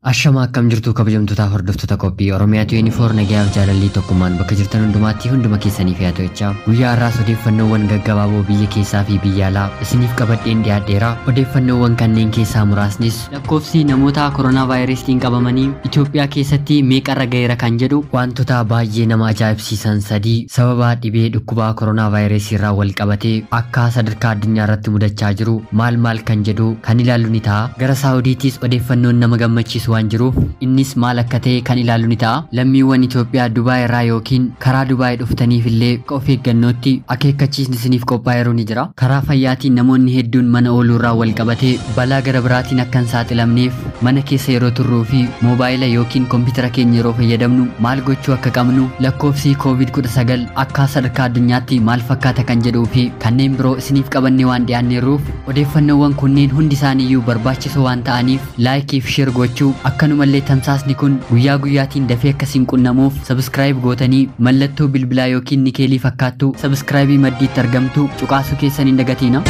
Ashama akkam jirtu kabajamtoota hordoftoota qophii Oromiyaatu Yuunifoor nagayaaf jaalallii tokkummaan bakka jirtan hundumaatti hunduma keessaniif yaa ta'echaa guyyaa har'aas odeeffannoowwan gaggabaaboo biyya keessaa fi biyya alaa isiniif qabadheen dhiyaadheera. Odeeffannoowwan kanneen keessaa muraasnis lakkoofsi namoota koronaa vaayirasiitiin qabamanii Itoophiyaa keessatti meeqarra ga'eera kan jedhu, wantoota baay'ee nama ajaa'ibsiisan sadii sababa dhibee dhukkubaa koronaa vaayirasii irraa wal qabatee akka sadarkaa addunyaa irratti mudachaa jiru maal kan jedhu kan ilaallu ni ta'a. Gara Saawudiitis odeeffannoon nama gammachiisu waan jiruuf innis maal akka ta'e kan ilaallu ni ta'a. Lammiiwwan Itoophiyaa Dubaay irraa yookiin karaa Dubaay dhuftaniif illee of eeggannootti akeekkachiisni isiniif qophaa'eeru ni jira. Karaa fayyaatiin namoonni hedduun mana ooluu irraa wal qabatee balaa gara biraatiin akka hin saaxilamneef mana keessa yeroo turruu fi moobaayila yookiin kompiitara keenya yeroo fayyadamnu maal gochuu akka qabnu, lakkoofsi COVID-19 akka sadarkaa addunyaatti maal fakkaata kan jedhuu fi kanneen biroo isiniif qabannee waan dhiyaanneerruuf odeeffannoowwan kunneen hundi isaaniiyyuu barbaachisoo waan ta'aniif laayikii fi sheer gochuu, akkanumallee tamsaasni kun guyyaa guyyaatiin dafee akkasiin qunnamuuf sabskraayib gootanii mallattoo bilbilaa yookiin nikeelii fakkaattu sabskraayibii maddiitti argamtu cuqaasuu keessan hin dagatiina.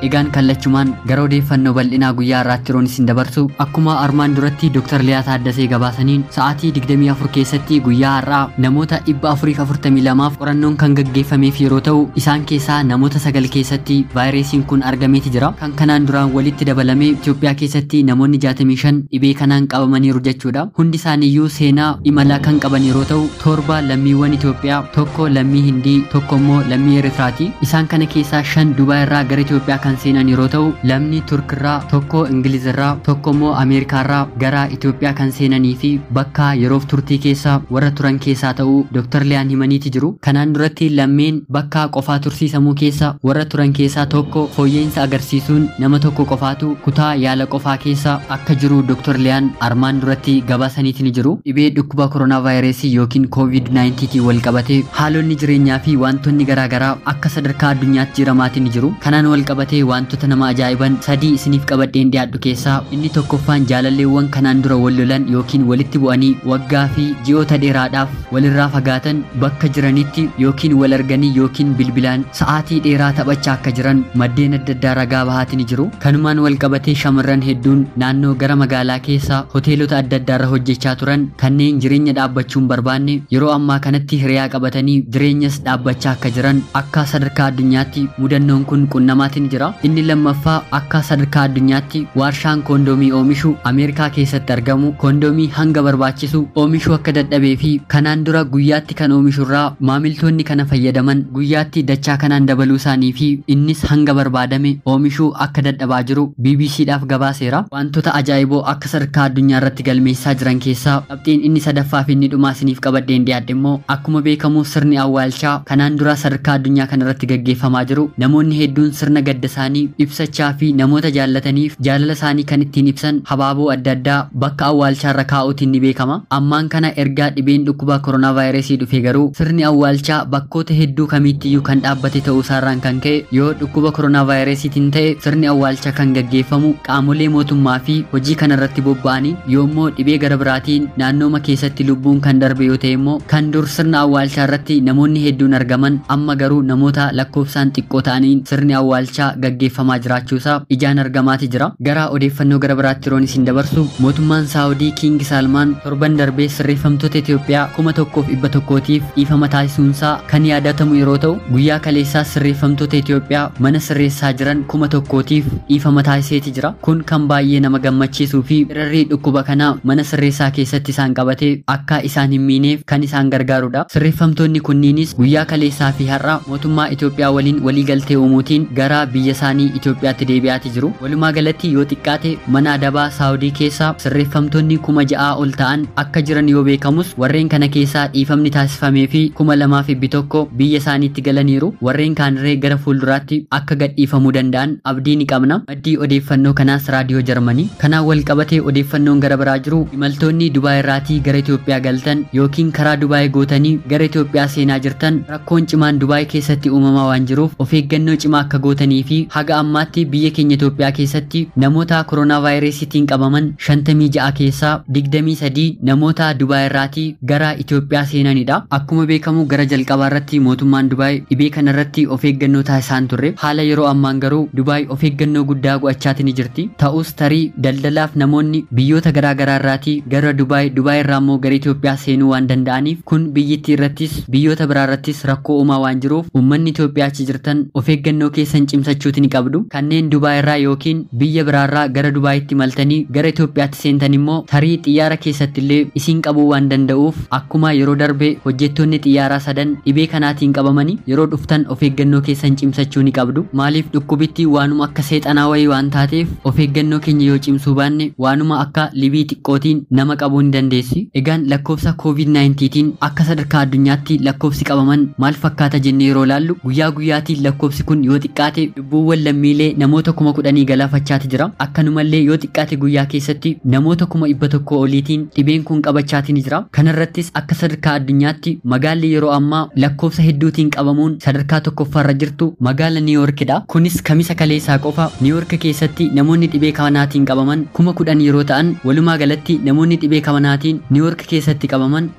Egaan kallachumaan gara odeeffannoo bal'inaa guyyaa har'aatti yeroon isin dabarsu, akkuma armaan duratti Dr. Liyaa Taaddasee gabaasaniin sa'aatii 24 keessatti guyyaa har'aa namoota 442 qorannoon kan gaggeeffameef yeroo ta'u, isaan keessaa namoota 9 keessatti vaayirasiin kun argameeti jira. Kan kanaan duraan walitti dabalamee Itoophiyaa keessatti namoonni 65 dhibee kanaan qabamaniiru jechuudha. Hundi isaaniiyyuu seenaa imalaa kan qaban yeroo ta'u, 7 lammiiwwan Itoophiyaa, 1 lammii Hindii, 1 immoo lammii Eritiraati. Isaan kana keessaa 5 Dubaay irraa gara Itoophiyaa kan seenan yeroo ta'u, lamni Turkirraa, 1 Ingilizirraa, 1 immoo Ameerikaarraa gara Itoophiyaa kan seenanii fi bakka yeroof turtii keessa warra turan keessaa ta'uu Dr. Liyaan himaniiti jiru. Kanaan duratti lammeen bakka qofaa tursiisamuu keessa warra turan keessaa tokko fooyya'insa agarsiisuun nama tokko qofaatu kutaa yaala qofaa keessa akka jiru Dr. Liyaan armaan duratti gabaasaniiti ni jiru. Dhibee dhukkuba koronaa vaayirasii yookiin COVID-19 wal qabatee haalonni jireenyaa fi wantoonni garaagaraa akka sadarkaa addunyaatti jiramaatii ni jiru. Kanaan wal qabatee wantoota nama ajaa'iban sadii isiniif qabadheen dhiyaadhu keessaa inni tokkoffaan jaalalleewwan kanaan dura wal lolan yookiin walitti bu'anii waggaa fi ji'oota dheeraadhaaf walirraa fagaatan bakka jiranitti yookiin wal arganii yookiin bilbilaan sa'aatii dheeraa taphachaa akka jiran maddeen adda addaa ragaa bahaatii ni jiru. Kanumaan wal qabatee shamarran hedduun naannoo gara magaalaa keessa hoteelota adda addaarra hojjechaa turan kanneen jireenya dhaabbachuu hin barbaanne yeroo ammaa kanatti hiriyaa qabatanii jireenyas dhaabbachaa akka jiran akka sadarkaa addunyaatti mudannoon kun qunnamaatii ni jira. Inni lammaffaa akka sadarkaa addunyaatti waarshaan koondoomii oomishu Ameerikaa keessatti argamu koondoomii hanga barbaachisu oomishuu akka dadhabee fi kanaan dura guyyaatti kan oomishurraa maamiltoonni kana fayyadaman guyyaatti dachaa kanaan dabaluu isaanii fi innis hanga barbaadame oomishuu akka dadhabaa jiru BBCdhaaf gabaaseera. Wantoota ajaa'iboo akka sadarkaa addunyaa irratti galmeessaa jiran keessaa qabxiin inni sadaffaa fi inni dhumaa isiniif qabadheen dhiyaadhe immoo akkuma beekamu sirni awwaalchaa kanaan dura sadarkaa addunyaa kana irratti gaggeeffamaa jiru. Namoonni hedduun sirna gadda isaanii ibsachaa fi namoota jaallataniif jaalala isaanii kan ittiin ibsan habaaboo adda addaa bakka awwaalchaarra kaa'uutiin ni beekama. Ammaan kana ergaa dhibeen dhukkuba koronaa vaayirasii dhufe garuu sirni awwaalchaa bakkoota hedduu kamiittiyyuu kan dhaabbate ta'uu isaarraan kan ka'e yoo dhukkuba koronaa vaayirasiitiin ta'e sirni awwaalchaa kan gaggeeffamu qaamolee mootummaa fi hojii kanarratti bobba'anii yoommoo dhibee gara biraatiin naannooma keessatti lubbuun kan darbe yoo ta'e immoo kan dur sirna awwaalchaa irratti namoonni hedduun argaman amma garuu namoota lakkoofsaan xiqqoo ta'aniin sirni awwaalchaa gaggeeffamaa jiraachuusaa ijaan argamaati jira. Gara odeeffannoo gara biraatti yeroon isin dabarsu, mootummaan Saawudii King Salmaan torban darbee sirreeffamtoota Itoophiyaa 1,100tiif dhiifama taasisuunsaa kan yaadatamu yeroo ta'u, guyyaa kaleessaa sirreeffamtoota Itoophiyaa mana sirreessaa jiran 1,000tiif dhiifama taasiseeti jira. Kun kan baay'ee nama gammachiisuu fi irarrii dhukkuba kanaa mana sirreessaa keessatti isaan qabatee akka isaan hin miineef kan isaan gargaarudha. Sirreeffamtoonni kunniinis guyyaa kaleessaa fi har'a mootummaa Itoophiyaa waliin waliigaltee uumuutiin gara biyya isaanii Itoophiyaatti deebi'aati jiru. Walumaa galatti yoo xiqqaate mana adabaa Saawudii keessa sirreeffamtoonni 6,000 ol ta'an akka jiran yoo beekamus, warreen kana keessaa dhiifamni taasifamee fi 2,100 biyya isaaniitti galaniiru. Warreen kaanirree gara fuulduraatti akka gadhiifamuu danda'an abdii ni qabna. Maddii odeeffannoo kanaas raadiyoo Jarmanii. Kanaan wal qabatee odeeffannoon gara biraa jiru, imaltoonni Dubaay irraatii gara Itoophiyaa galtan yookiin karaa Dubaay gootanii gara Itoophiyaa seenaa jirtan rakkoon cimaan Dubaay keessatti uumamaa waan jiruuf of eeggannoo cimaa akka gootanii fi haga ammaatti biyya keenya Itoophiyaa keessatti namoota koronaa vaayirasiitiin qabaman 56 keessaa 23 namoota Dubaay irraatii gara Itoophiyaa seenanidha. Akkuma beekamu gara jalqabaa irratti mootummaan Dubaay dhibee kana irratti of eeggannoo taasisaan turre. Haala yeroo ammaan garuu Dubaay of eeggannoo guddaa godhachaatiin jirti. Ta'us tarii daldalaaf namoonni biyyoota garaagaraa irraatii gara Dubaay irraa immoo gara Itoophiyaa seenuu waan danda'aniif kun biyyittii irrattis biyyoota biraa irrattis rakkoo uumaa waan jiruuf uummanni Itoophiyaa achi jirtan of eeggannoo keessan cimsachuuti ni qabdu. Kanneen Dubaay irraa yookiin biyya biraa irraa gara Dubaayitti maltanii gara Itoophiyaatti seentan immoo tarii xiyyaara keessatti illee isin qabuu waan danda'uuf akkuma yeroo darbe hojjettoonni xiyyaaraa 3 dhibee kanaatiin qabamanii yeroo dhuftan of eeggannoo keessan cimsachuu ni qabdu. Maaliif dhukkubitti waanuma akka seexanaa wayii waan taateef of eeggannoo keenya yoo cimsuu baanne waanuma akka libii xiqqootiin nama qabuu ni dandeessi. Egaan lakkoofsa COVID-19tiin akka sadarkaa addunyaatti lakkoofsi qabaman maal fakkaata jennee yeroo laallu guyyaa guyyaatiin lakkoofsi kun yoo xiqqaate lubbuuwwan lammiilee namoota 10,000 galaafachaati jira. Akkanumallee yoo xiqqaate guyyaa keessatti namoota 100,000 oliitiin dhibeen kun qabachaatiin jira. Kanarrattis akka sadarkaa addunyaatti magaalli yeroo ammaa lakkoofsa hedduutiin qabamuun sadarkaa tokkoffaarra jirtu magaala New Yorkidha. Kunis kamisa kaleessaa qofa New York keessatti namoonni dhibee kanaatiin qabaman 10,000 yeroo ta'an walumaa galatti namoonni dhibee kanaatiin New York keessatti qabaman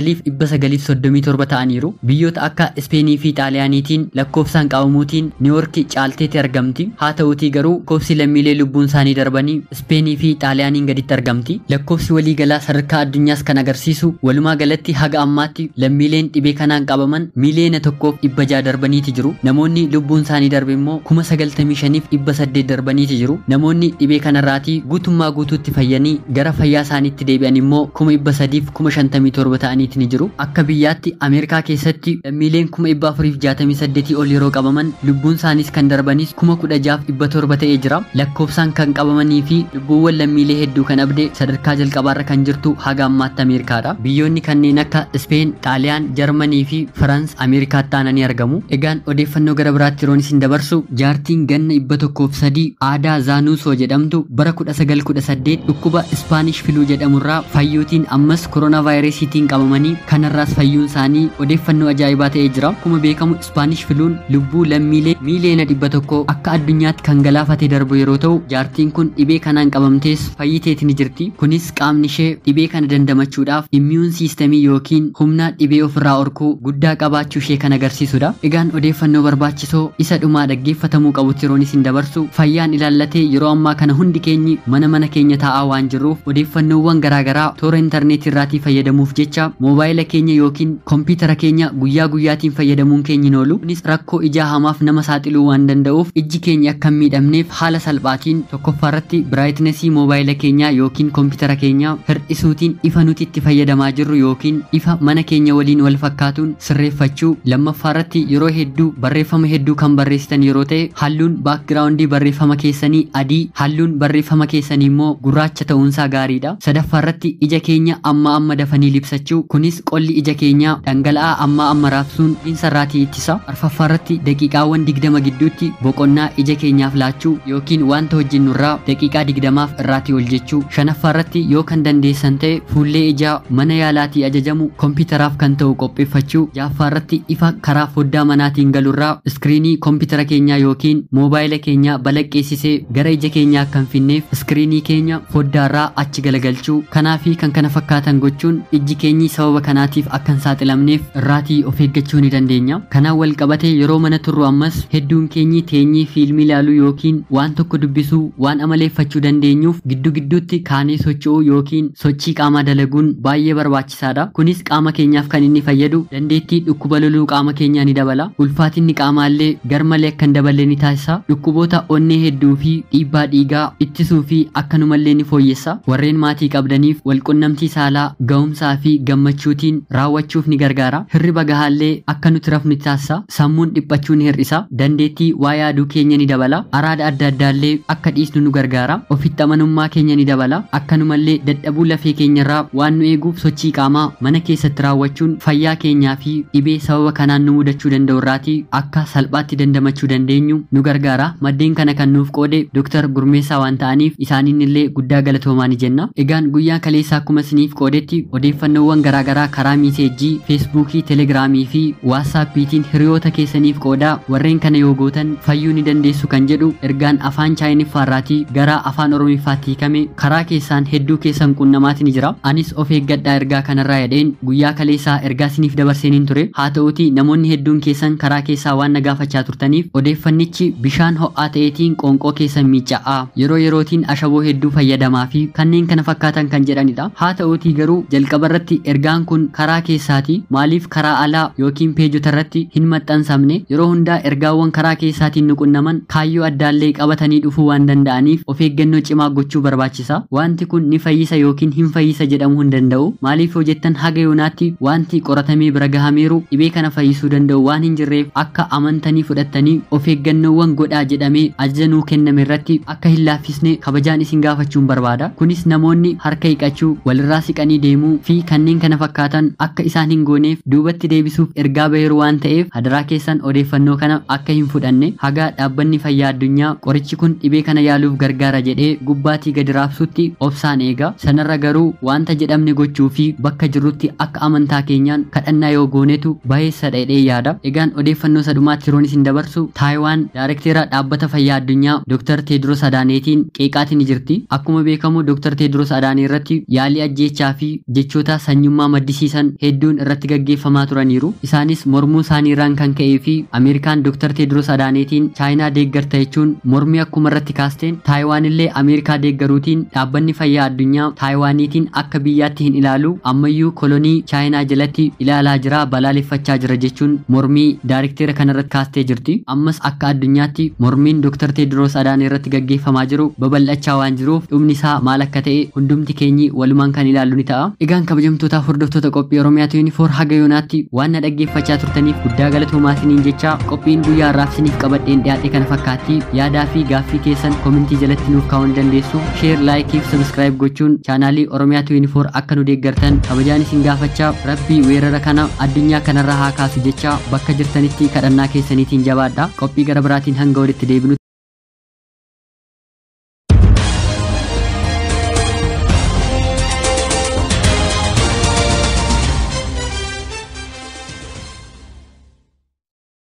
159,937 ta'aniiru. Biyyoota akka Ispeenii fi Xaaliyaaniitiin lakkoofsaan qabamuutiin New York caalteetti argamti. Haa ta'uutii garuu lakkoofsi lammiilee lubbuun isaanii darbanii Ispeenii fi Xaaliyaaniin gaditti argamti. Lakkoofsi waliigalaa sadarkaa addunyaas kan agarsiisu walumaa galatti haga ammaatti lammiileen dhibee kanaan qabaman miliyoona 1,600 darbaniiti jiru. Namoonni lubbuun isaanii darbe immoo 95,800 darbaniiti jiru. Namoonni dhibee kanarraatii guutummaa guutuutti fayyanii gara fayyaa isaaniitti deebi'an immoo 357 ta'aniiti ni jiru. Akka biyyaatti Ameerikaa keessatti lammiileen 468 ol yeroo qabaman lubbuun isaaniis kan darbanis 16,700 ta'ee jira. Lakkoofsaan kan qabamanii fi lubbuuwwan lammiilee hedduu kan abde sadarkaa jalqabaarra kan jirtu haga ammaatti Ameerikaadha. Biyyoonni kanneen akka Ispeen, Xaaliyaan, Jarmanii fi Firaans Ameerikaatti aananii argamu. Egaan odeeffannoo gara biraatti yeroon isin dabarsu jaartiin ganna 103 Aadaa Zaanuusoo jedhamtu bara 1918 dhukkuba Ispaanish filuu jedhamurraa fayyuutiin ammas koronaa vaayirasiitiin qabamanii kanarraas fayyuun isaanii odeeffannoo ajaa'ibaa ta'ee jira. Akkuma beekamu Ispaanish filuun lubbuu lammiilee miliyoona 100 akka addunyaatti kan galaafate darbu yeroo ta'u jaartiin kun dhibee kanaan qabamtees fayyiteeti ni jirti. Kunis qaamni ishee dhibee kana dandamachuudhaaf immiyuun siistemii yookiin humna dhibee ofirraa orkuu guddaa qabaachuu ishee kan agarsiisudha. Egaan odeeffannoo barbaachisoo isa dhumaa dhaggeeffatamuu qabutti yeroon isin dabarsu fayyaan ilaallatee yeroo ammaa kana hundi keenyi mana keenya taa'aa waan jirruuf odeeffannoowwan garaagaraa toora intarneetii irraatii fayyadamuuf jecha moobaayila keenya yookiin kompiitara keenya guyyaa guyyaatiin fayyadamuun keenya ni oolu. Kunis rakkoo ijaa hamaaf nama saaxiluu waan danda'uuf ijji keenya akka hin miidhamneef haala salphaatiin tokkoffaarratti biraayitnesii moobaayila keenyaa yookiin kompiitara keenyaa hir'isuutiin ifa nuti itti fayyadamaa jirru yookiin ifa mana keenya waliin wal fakkaatuun sirreeffachuu. Lammaffaarratti yeroo hedduu barreeffama hedduu kan barreessitan yeroo ta'e halluun baakgiraawundii barreeffama keessanii adii, halluun barreeffama keessanii immoo gurraacha ta'uunsaa gaariidha. Sadaffaarratti ija keenya amma dafanii libsachuu. Kunis qolli ija keenyaa dhangala'aa amma raabsuun dhiinsarraatii ittisa. Arfaffaarratti daqiiqaawwan 20 gidduutti boqonnaa ija keenyaaf laachuu yookiin wanta hojjennurraa daqiiqaa 20 irraatii ol jechuu. Shanaffaarratti yoo kan dandeessan ta'e fuullee ijaa mana yaalaatii ajajamu kompiitaraaf kan ta'u qopheeffachuu. Ja'affaarratti ifa karaa foddaa manaatiin galurraa iskiriinii kompiitara keenyaa yookiin moobaayila keenyaa balaqqeessisee gara ija keenyaa akka hin finneef iskiriinii keenya foddaarraa achi galagalchuu. Kanaa fi kan kana fakkaatan gochuun ijji keenyi sababa kanaatiif akka hin saaxilamneef irraatii of eeggachuu ni dandeenya. Kanaan wal qabatee yeroo mana turru ammas hedduun keenyi teenyii fiilmii ilaaluu yookiin waan tokko dubbisuu waan amaleeffachuu dandeenyuuf gidduutti kaanee socho'uu yookiin sochii qaamaa dalaguun baay'ee barbaachisaadha. Kunis qaama keenyaaf kan inni fayyadu dandeettii dhukkuba loluu qaama keenyaa ni dabala. Ulfaatinni qaamaallee garmalee akka hin daballe ni taasisa. Dhukkuboota onnee hedduu fi dhiibbaa dhiigaa ittisuu fi akkanumallee ni fooyyessa. Warreen maatii qabdaniif walqunnamtii saalaa ga'umsaa fi gammachuutiin raawwachuuf ni gargaara. Hirriba gahaallee akka nuti rafnu ni taasisa. Sammuun dhiphachuu ni hir'isa. Dandeettii waa yaaduu keenya ni dabala. Araada adda addaallee akka dhiisnu nu gargaara. Ofitti amanummaa keenya ni dabala. Akkanumallee dadhabuu lafee keenyarraa waan nu eeguuf sochii qaamaa mana keessatti raawwachuun fayyaa keenyaa fi dhibee sababa kanaan nu mudachuu danda'u irraatii akka salphaatti dandamachuu dandeenyu nu gargaara. Maddeen kana kan nuuf qoode Dr. Gurmeessaa waan ta'aniif isaaniin illee guddaa galatoomaa ni jenna. Egaan guyyaa kaleessaa akkuma isiniif qoodetti odeeffannoowwan garaagaraa karaa miiseejii, feesbuukii, telegiraamii fi waatsaappiitiin hiriyoota keessaniif qoodaa. Warreen kanneen kana yoo gootan fayyuu ni dandeessu kan jedhu ergaan afaan chaayiniffaarraatii gara afaan oromiffaatti hiikame karaa keessaan hedduu keessan qunnamaatiin jira. Anis of eeggadhaa ergaa kanarraa jedheen guyyaa kaleessaa ergaa isiniif dabarseeniin ture. Haa ta'uutii namoonni hedduun keessan karaa keessaa waan na gaafachaa turtaniif odeeffannichi bishaan ho'aa ta'eetiin qoonqoo keessan miicca'aa yeroo yerootiin ashaboo hedduu fayyadamaa fi kanneen kana fakkaatan kan jedhanidha. Haa ta'uutii garuu jalqaba irratti ergaan kun karaa keessaati maaliif karaa alaa yookiin peejota irratti hin maxxansamne? Yeroo hundaa ergaawwan karaa keessaatiin nu qunnaman kaayyoo addaallee qabatanii dhufuu waan danda'aniif of eeggannoo cimaa gochuu barbaachisa. Wanti kun ni fayyisa yookiin hin fayyisa jedhamuu hin danda'u. Maaliif yoo jettan haga yoonaatti wanti qoratamee bira gahameeru dhibee kana fayyisuu danda'u waan hin jirreef akka amantanii fudhattanii of eeggannoowwan godhaa jedhamee ajaja nuu kenname irratti akka hin laaffisne kabajaan isin gaafachuun barbaada. Kunis namoonni harka hiqachuu, walirraa siqanii deemuu fi kanneen kana fakkaatan akka isaan hin gooneef duubatti deebisuuf ergaa baheeru waan ta'eef hadaraa keessan odeeffannoo kana akka hin fudhanne haga dhaabbanni fayyaa addunyaa qorichi kun dhibee kana yaaluuf gargaara jedhee gubbaatii gadi raabsutti obsaan eega. Sanarra garuu wanta jedhamne gochuu fi bakka jirrutti akka amantaa keenyaan kadhannaa yoo goonetu baheessa dheedhee yaada. Egaan odeeffannoo sadumaatti yeroon isin dabarsu Taayiwaan daayirektera dhaabbata fayyaa addunyaa Dr. Teediroos Adaaneetiin qeeqaatiin jirti. Akkuma beekamu Dr. Teediroos Adaanee irratti yaalii ajjeechaa fi jechoota sanyummaa maddisiisan hedduun irratti gaggeeffamaa turaniiru. Isaanis mormuu isaaniirraan kan ka'ee fi Ameerikaan Dr. Teediroos Adaaneetiin Chaayinaa deeggarta jechuun mormii akkuma irratti kaasteen Taayiwaan illee Ameerikaa deeggaruutiin dhaabbanni fayyaa addunyaa Taayiwaaniitiin akka biyyaatti hin ilaalu ammayyuu kolonii Chaayinaa jalatti ilaalaa jira balaaleffachaa jira jechuun mormii daayirektera kanarratti kaastee jirti. Ammas akka addunyaatti mormiin Dr. Teediroos Adaanee irratti gaggeeffamaa jiru babal'achaa waan jiruuf dhumni isaa maal akka ta'e hundumti keenyi walumaan kan ilaallu ni ta'a. Egaan kabajamtoota hordoftoota qophii Oromiyaa 24 haga yoonaatti waan na dhaggeeffachaa turtaniif guddaa galatoomaa isiniin jecha qophiin guyyaa har'aaf isiniif qabadheen dhiyaate kana fakkaatti. Yaadaa fi gaaffii keessan komentii jalatti nuuf kaa'uu dandeessu. Share, like fi subscribe gochuun chaanaalii Oromiyaa 24 akka nu deeggartan kabajaan isin gaafachaa rabbii weerara kana addunyaa kanarraa haa kaasu jecha bakka jirtanitti kadhannaa keessaniitiin jabaadha. Qophii gara biraatiin hanga walitti deebinu